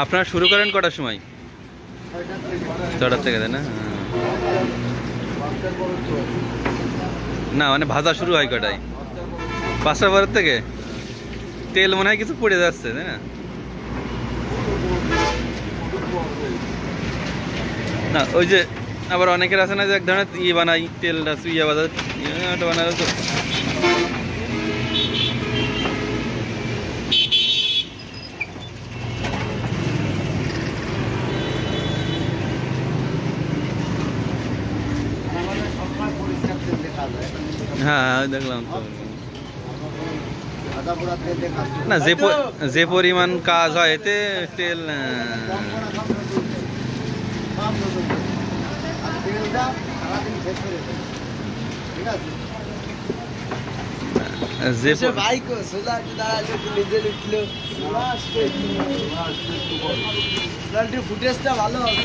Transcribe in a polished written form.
আপনারা শুরু করেন কটার সময়? 6টার থেকে, তাই না? না মানে ভাজা শুরু হয় কটায়? 5টার পরের থেকে। তেল মনে হয় কিছু পড়ে যাচ্ছে, তাই না? না ওই যে আবার অনেকের আছে না যে এক ধরনের ইয়ে বানাই, তেলটা সুইয়া বাজার বানালো তো। হ্যাঁ দেখলাম তো। না যে পরিমাণ কাজ হয় এতে তেল ফুটেজটা ভালো হবে।